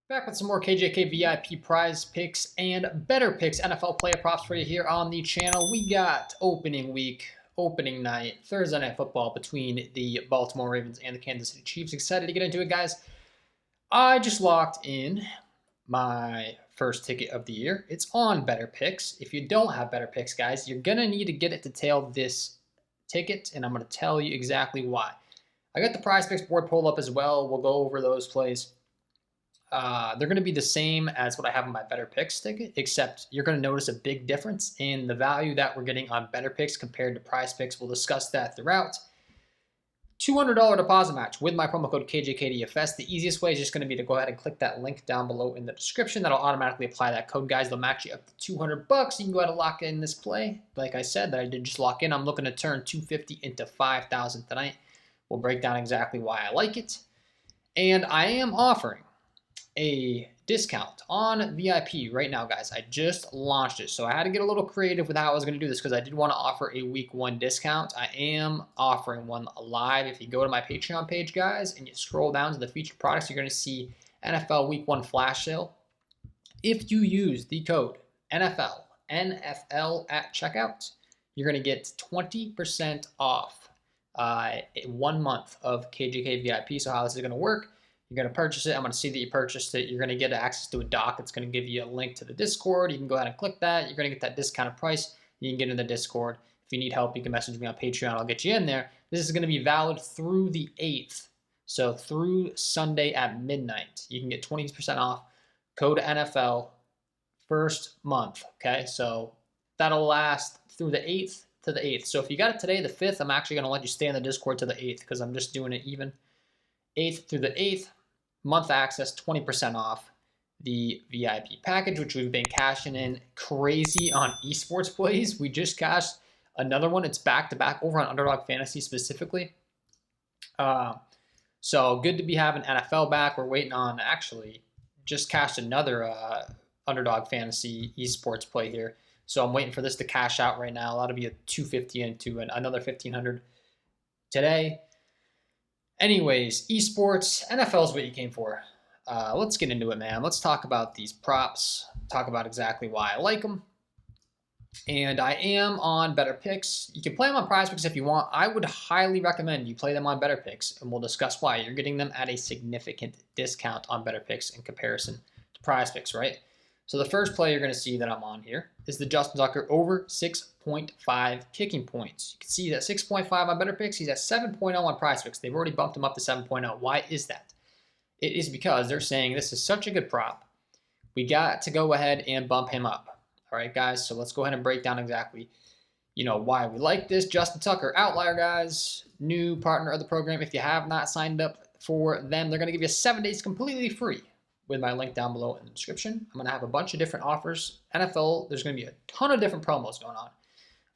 Back with some more KJK VIP prize picks and better picks NFL player props for you here on the channel. We got opening week, opening night, Thursday night football between the Baltimore Ravens and the Kansas City Chiefs. Excited to get into it, guys. I just locked in my first ticket of the year. It's on Better Picks. If you don't have Better Picks, guys, you're going to need to get it to tail this ticket, and I'm going to tell you exactly why. I got the prize picks board pulled up as well. We'll go over those plays. They're going to be the same as what I have on my Better Picks ticket, except you're going to notice a big difference in the value that we're getting on Better Picks compared to Prize Picks. We'll discuss that throughout. $200 deposit match with my promo code KJKDFS. The easiest way is just going to be to go ahead and click that link down below in the description. That'll automatically apply that code, guys. They'll match you up to $200. You can go ahead and lock in this play. Like I said, that I did just lock in. I'm looking to turn $250 into $5,000 tonight. We'll break down exactly why I like it. And I am offering a discount on VIP right now, guys. I just launched it, so I had to get a little creative with how I was going to do this because I did want to offer a week one discount. I am offering one live. If you go to my Patreon page, guys, and you scroll down to the featured products, you're going to see NFL week one flash sale. If you use the code NFL at checkout, you're going to get 20% off 1 month of KJK VIP. So how this is going to work: you're going to purchase it. I'm going to see that you purchased it. You're going to get access to a doc. It's going to give you a link to the Discord. You can go ahead and click that. You're going to get that discounted price. You can get in the Discord. If you need help, you can message me on Patreon. I'll get you in there. This is going to be valid through the 8th. So through Sunday at midnight. You can get 20% off. Code NFL first month. Okay, so that'll last through the 8th to the 8th. So if you got it today, the 5th, I'm actually going to let you stay in the Discord to the 8th because I'm just doing it even. 8th through the 8th. Month access, 20% off the VIP package, which we've been cashing in crazy on esports plays. We just cashed another one. It's back-to-back over on Underdog Fantasy specifically. So good to be having NFL back. We're waiting on, actually, just cashed another Underdog Fantasy esports play here. So I'm waiting for this to cash out right now. That'll be a $250 into another $1,500 today. Anyways, esports, NFL is what you came for. Let's get into it, man. Let's talk about these props, talk about exactly why I like them. And I am on Better Picks. You can play them on Prize Picks if you want. I would highly recommend you play them on Better Picks, and we'll discuss why. You're getting them at a significant discount on Better Picks in comparison to Prize Picks, right? So the first play you're going to see that I'm on here is the Justin Tucker over 6.5 kicking points. You can see that 6.5 on Better Picks. He's at 7.0 on Prize Picks. They've already bumped him up to 7.0. Why is that? It is because they're saying this is such a good prop. We got to go ahead and bump him up. All right, guys, so let's go ahead and break down exactly, why we like this. Justin Tucker, Outlier, guys, new partner of the program. If you have not signed up for them, they're going to give you 7 days completely free with my link down below in the description. I'm going to have a bunch of different offers. NFL, there's going to be a ton of different promos going on.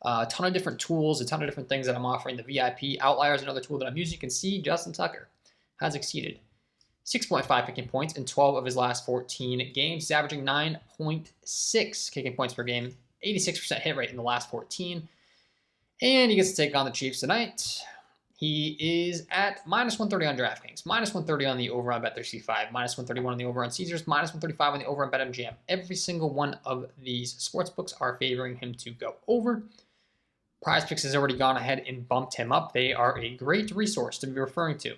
A ton of different tools, a ton of different things that I'm offering. The VIP Outlier is another tool that I'm using. You can see Justin Tucker has exceeded 6.5 kicking points in 12 of his last 14 games. He's averaging 9.6 kicking points per game, 86% hit rate in the last 14. And he gets to take on the Chiefs tonight. He is at -130 on DraftKings, -130 on the over on Bet365, -131 on the over on Caesars, -135 on the over on BetMGM. Every single one of these sportsbooks are favoring him to go over. Prize Picks has already gone ahead and bumped him up. They are a great resource to be referring to.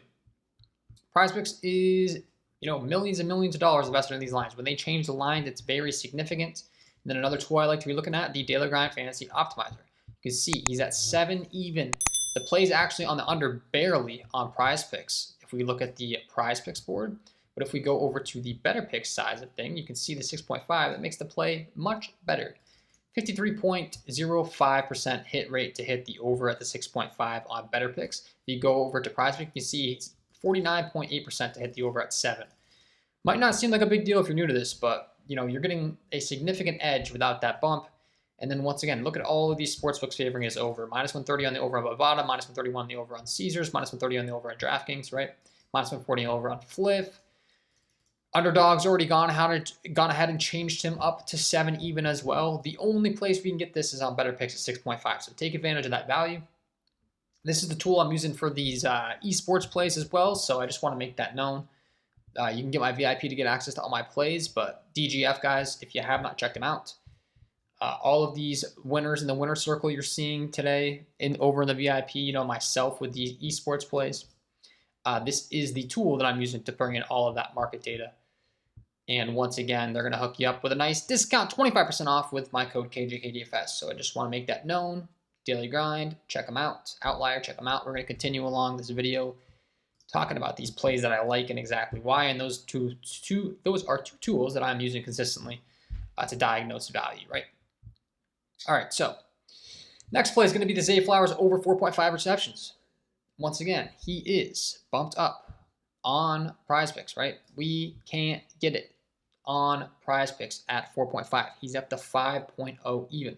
Prize Picks is, millions and millions of dollars invested in these lines. When they change the line, it's very significant. And then another tool I like to be looking at, the Daily Grind Fantasy Optimizer. You can see he's at 7 even. The play's actually on the under barely on Prize Picks if we look at the Prize Picks board. But if we go over to the Better Picks side of thing, you can see the 6.5. That makes the play much better. 53.05% hit rate to hit the over at the 6.5 on Better Picks. If you go over to Prize Picks, you can see it's 49.8% to hit the over at 7. Might not seem like a big deal if you're new to this, but you're getting a significant edge without that bump. And then once again, look at all of these sportsbooks favoring his over. -130 on the over on Bovada, -131 on the over on Caesars, -130 on the over on DraftKings, right? -140 over on Flip. Underdog's already gone ahead and changed him up to 7 even as well. The only place we can get this is on Better Picks at 6.5. So take advantage of that value. This is the tool I'm using for these esports plays as well, so I just want to make that known. You can get my VIP to get access to all my plays, but DGF, guys, if you have not checked them out, all of these winners in the winner circle you're seeing today over in the VIP, myself with these esports plays, this is the tool that I'm using to bring in all of that market data. And once again, they're going to hook you up with a nice discount, 25% off with my code KJKDFS. So I just want to make that known. Daily Grind, check them out. Outlier, check them out. We're going to continue along this video talking about these plays that I like and exactly why. And those are two tools that I'm using consistently to diagnose value, right? All right, so next play is going to be the Zay Flowers over 4.5 receptions. Once again, he is bumped up on Prizepicks, right? We can't get it on Prizepicks at 4.5. He's up to 5.0 even.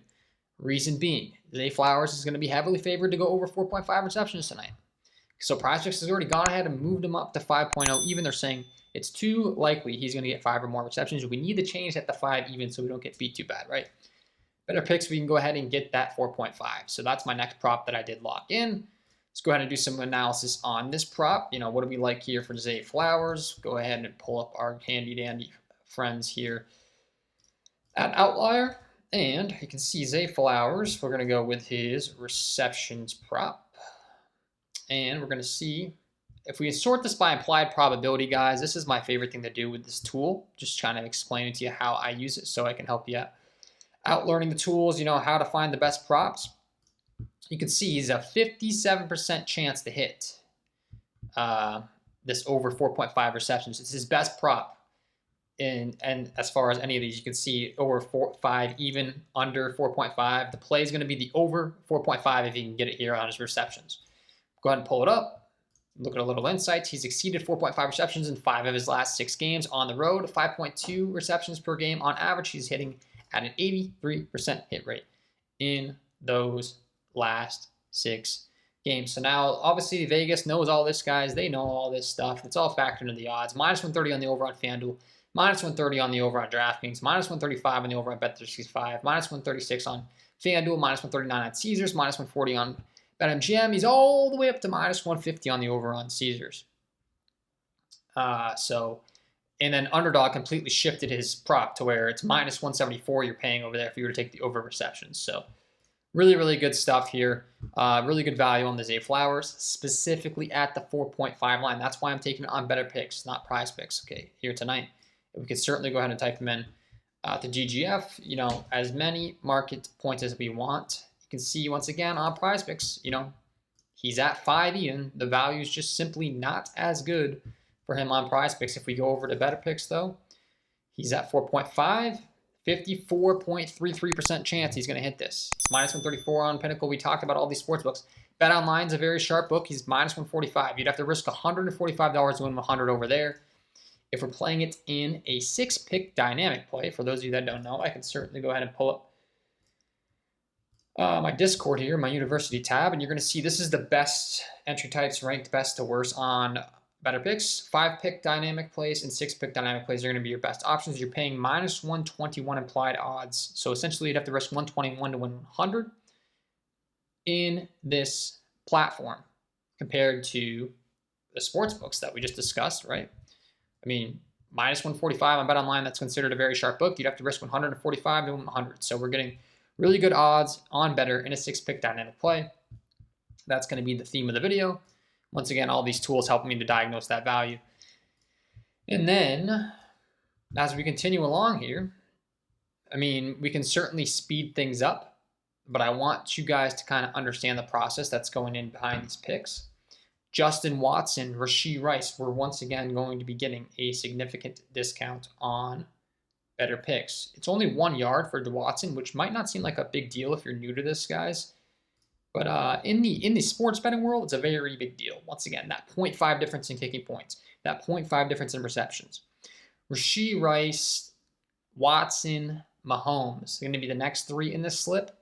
Reason being, Zay Flowers is going to be heavily favored to go over 4.5 receptions tonight. So Prizepicks has already gone ahead and moved him up to 5.0 even. They're saying it's too likely he's going to get 5 or more receptions. We need to change that to 5 even so we don't get beat too bad, right? Better picks, we can go ahead and get that 4.5. So that's my next prop that I did lock in. Let's go ahead and do some analysis on this prop. What do we like here for Zay Flowers? Go ahead and pull up our handy dandy friends here at Outlier. And you can see Zay Flowers. We're going to go with his receptions prop. And we're going to see if we sort this by implied probability, guys. This is my favorite thing to do with this tool. Just trying to explain to you how I use it so I can help you out learning the tools, how to find the best props. You can see he's a 57% chance to hit this over 4.5 receptions. It's his best prop. And as far as any of these, you can see over 5, even under 4.5. The play is going to be the over 4.5 if you can get it here on his receptions. Go ahead and pull it up. Look at a little insights. He's exceeded 4.5 receptions in 5 of his last 6 games on the road. 5.2 receptions per game on average. He's hitting at an 83% hit rate in those last 6 games. So now, obviously, Vegas knows all this, guys. They know all this stuff. It's all factored into the odds. Minus 130 on the over on FanDuel. Minus 130 on the over on DraftKings. Minus 135 on the over on Bet365. Minus 136 on FanDuel. Minus 139 on Caesars. Minus 140 on BetMGM. He's all the way up to minus 150 on the over on Caesars. And then Underdog completely shifted his prop to where it's minus 174 you're paying over there if you were to take the over receptions. So really, really good stuff here. Really good value on the Zay Flowers, specifically at the 4.5 line. That's why I'm taking it on Better Picks, not Prizepicks, okay, here tonight. We could certainly go ahead and type them in to GGF, as many market points as we want. You can see, once again, on Prizepicks, he's at 5 even. The value is just simply not as good for him on Prizepicks. If we go over to Better Picks, though, he's at 4.5, 54.33% chance he's going to hit this. It's minus 134 on Pinnacle. We talked about all these sports books. BetOnline's a very sharp book. He's minus 145. You'd have to risk $145 to win 100 over there. If we're playing it in a 6-pick dynamic play, for those of you that don't know, I can certainly go ahead and pull up my Discord here, my university tab, and you're going to see this is the best entry types ranked best to worst on Better Picks. 5-pick dynamic plays and 6-pick dynamic plays are going to be your best options. You're paying minus 121 implied odds. So essentially you'd have to risk 121 to win 100 in this platform compared to the sports books that we just discussed, right? I mean, minus 145 on BetOnline, that's considered a very sharp book. You'd have to risk 145 to win 100. So we're getting really good odds on Betr in a 6-pick dynamic play. That's going to be the theme of the video. Once again, all these tools help me to diagnose that value. And then, as we continue along here, we can certainly speed things up, but I want you guys to kind of understand the process that's going in behind these picks. Justin Watson, Rashee Rice, we're once again going to be getting a significant discount on Better Picks. It's only 1 yard for Watson, which might not seem like a big deal if you're new to this, guys. But in the sports betting world, it's a very big deal. Once again, that 0.5 difference in kicking points, that 0.5 difference in receptions. Rashee Rice, Watson, Mahomes are going to be the next 3 in this slip.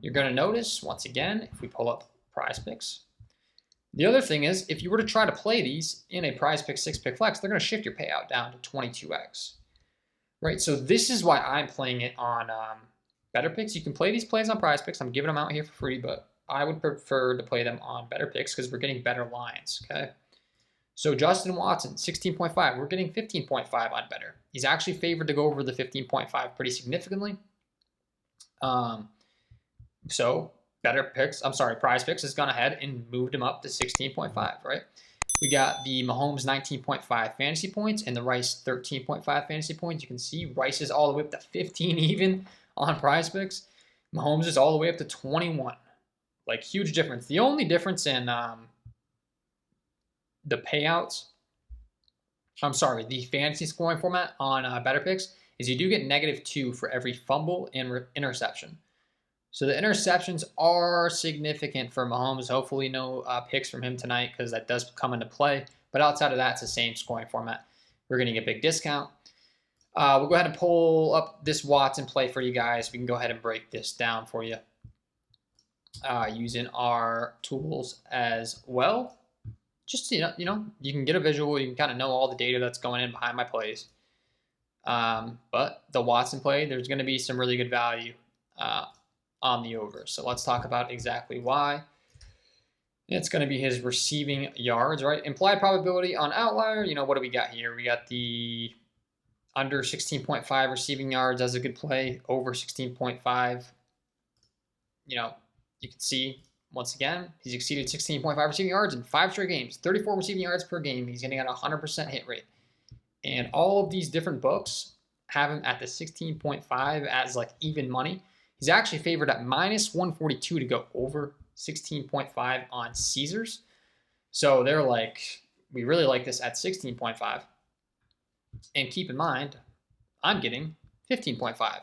You're going to notice, once again, if we pull up Prizepicks. The other thing is, if you were to try to play these in a Prizepicks 6-pick flex, they're going to shift your payout down to 22x. Right? So this is why I'm playing it on Better Picks. You can play these plays on Prizepicks. I'm giving them out here for free, but I would prefer to play them on Better Picks because we're getting better lines, okay? So Justin Watson, 16.5. We're getting 15.5 on Betr. He's actually favored to go over the 15.5 pretty significantly. So Prizepicks has gone ahead and moved him up to 16.5, right? We got the Mahomes 19.5 fantasy points and the Rice 13.5 fantasy points. You can see Rice is all the way up to 15 even on Prizepicks. Mahomes is all the way up to 21. Like, huge difference. The only difference in the payouts, the fantasy scoring format on Betr is you do get -2 for every fumble and interception. So the interceptions are significant for Mahomes. Hopefully no picks from him tonight because that does come into play. But outside of that, it's the same scoring format. We're getting a big discount. We'll go ahead and pull up this Watson play for you guys. We can go ahead and break this down for you using our tools as well. Just, you can get a visual. You can kind of know all the data that's going in behind my plays. But the Watson play, there's going to be some really good value on the over. So let's talk about exactly why. It's going to be his receiving yards, right? Implied probability on outlier. What do we got here? We got the under 16.5 receiving yards as a good play, over 16.5. You can see, once again, he's exceeded 16.5 receiving yards in 5 straight games, 34 receiving yards per game. He's getting at a 100% hit rate. And all of these different books have him at the 16.5 as like even money. He's actually favored at -142 to go over 16.5 on Caesars. So they're like, we really like this at 16.5. And keep in mind, I'm getting 15.5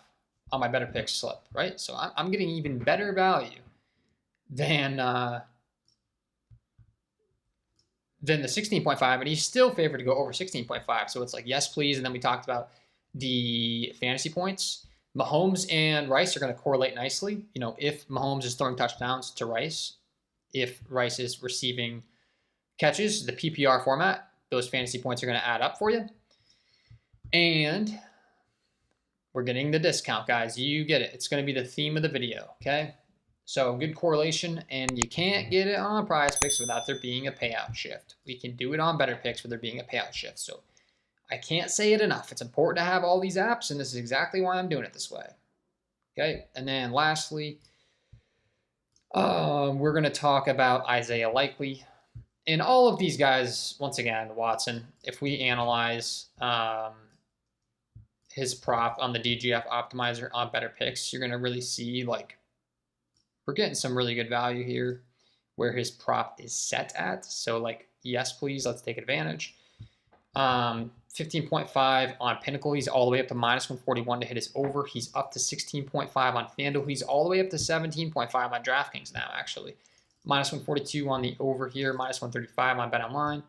on my Betr slip, right? So I'm getting even better value than the 16.5, and he's still favored to go over 16.5. So it's like, yes, please. And then we talked about the fantasy points. Mahomes and Rice are going to correlate nicely. If Mahomes is throwing touchdowns to Rice, if Rice is receiving catches, the PPR format, those fantasy points are going to add up for you. And we're getting the discount, guys. You get it. It's going to be the theme of the video, okay? So good correlation, and you can't get it on Prizepicks without there being a payout shift. We can do it on Betr with there being a payout shift. So I can't say it enough. It's important to have all these apps, and this is exactly why I'm doing it this way. Okay, and then lastly, we're going to talk about Isaiah Likely. And all of these guys, once again, Watson, if we analyze his prop on the DGF optimizer on Betr you're going to really see, like, we're getting some really good value here where his prop is set at. So, like, yes, please, let's take advantage. 15.5 on Pinnacle. He's all the way up to -141 to hit his over. He's up to 16.5 on FanDuel. He's all the way up to 17.5 on DraftKings now, actually. -142 on the over here, -135 on BetOnline.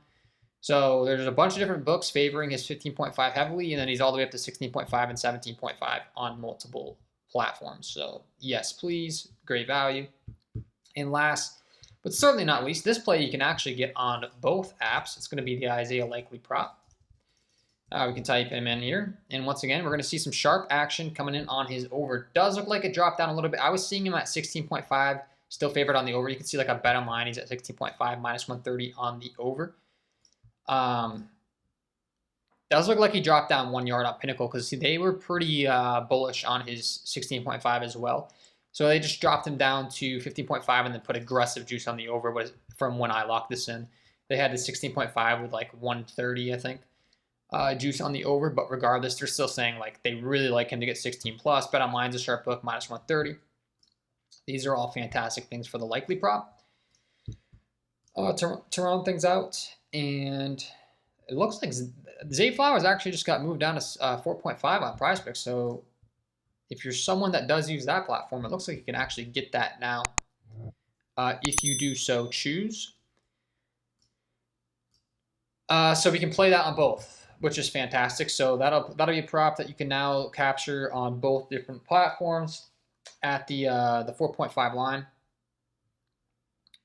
So there's a bunch of different books favoring his 15.5 heavily, and then he's all the way up to 16.5 and 17.5 on multiple platforms. So yes, please, great value. And last, but certainly not least, this play you can actually get on both apps. It's going to be the Isaiah Likely prop. We can type him in here. And once again, we're going to see some sharp action coming in on his over. Does look like it dropped down a little bit. I was seeing him at 16.5, still favored on the over. You can see like a bet online. He's at 16.5, -130 on the over. Does look like he dropped down 1 yard on Pinnacle because they were pretty bullish on his 16.5 as well. So they just dropped him down to 15.5 and then put aggressive juice on the over from when I locked this in. They had the 16.5 with like 130, I think. Juice on the over, but regardless, they're still saying like they really like him to get 16 plus. BetOnline's a sharp book, -130. These are all fantastic things for the Likely prop. To round things out, and it looks like Zay Flowers actually just got moved down to 4.5 on Prizepicks. So if you're someone that does use that platform, it looks like you can actually get that now if you do so choose. So we can play that on both, which is fantastic. So that'll be a prop that you can now capture on both different platforms at the 4.5 line.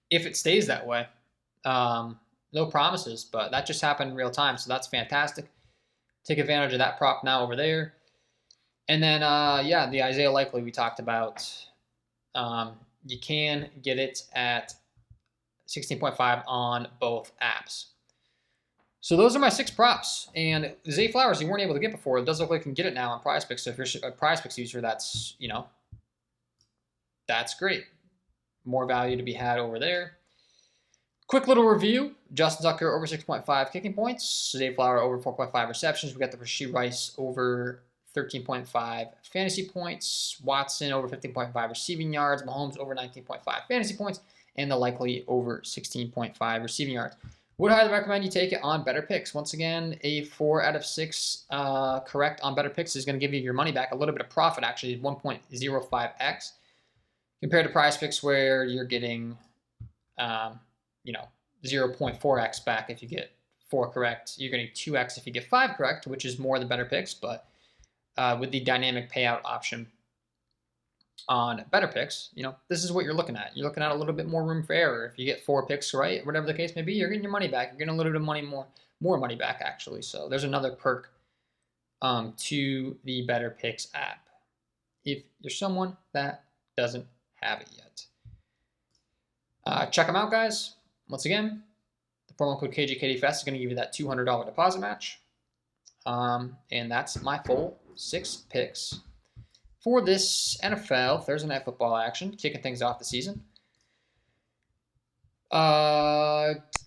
If it stays that way, no promises, but that just happened in real time, so that's fantastic. Take advantage of that prop now over there. And then, yeah, the Isaiah Likely we talked about. You can get it at 16.5 on both apps. So those are my 6 props. And Zay Flowers you weren't able to get before. It does look like you can get it now on Prizepicks. So if you're a Prizepicks user, that's, you know, that's great. More value to be had over there. Quick little review. Justin Tucker over 6.5 kicking points. Zay Flower over 4.5 receptions. We got the Rashee Rice over 13.5 fantasy points. Watson over 15.5 receiving yards. Mahomes over 19.5 fantasy points. And the likely over 16.5 receiving yards. Would highly recommend you take it on Betr. Once again, a 4 out of 6 correct on Betr is going to give you your money back. A little bit of profit, actually, 1.05x. Compared to Prizepicks where you're getting, you know, 0.4x back if you get 4 correct. You're getting 2x if you get 5 correct, which is more than Betr. But with the dynamic payout option on Betr, you know, this is what you're looking at. You're looking at a little bit more room for error. If you get 4 picks right, whatever the case may be, you're getting your money back. You're getting a little bit of money more money back, actually. So there's another perk to the Betr app if you're someone that doesn't have it yet. Check them out, guys. Once again, the promo code KJKDFest is going to give you that $200 deposit match. And that's my full 6 picks for this NFL Thursday Night Football action, kicking things off the season.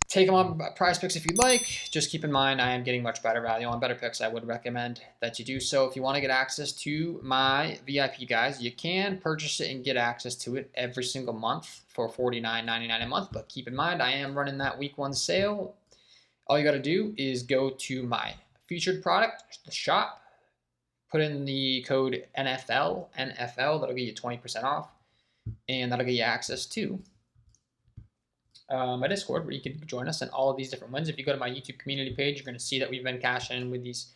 Take them on Prizepicks if you'd like. Just keep in mind, I am getting much better value on Betr. I would recommend that you do so. If you want to get access to my VIP guys, you can purchase it and get access to it every single month for $49.99 a month. But keep in mind, I am running that week 1 sale. All you got to do is go to my featured product, the shop, put in the code NFL. That'll get you 20% off, and that'll get you access to my Discord, where you can join us in all of these different wins. If you go to my YouTube community page, you're going to see that we've been cashing in with these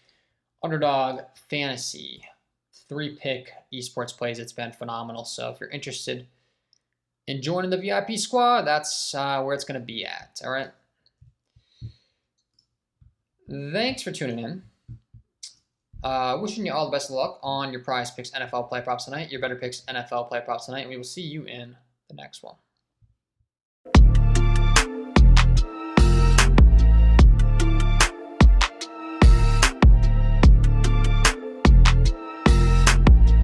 underdog fantasy 3-pick esports plays. It's been phenomenal. So if you're interested in joining the VIP squad, that's where it's going to be at. All right. Thanks for tuning in. Wishing you all the best of luck on your Prizepicks NFL play props tonight, your Betr NFL play props tonight, and we will see you in the next one.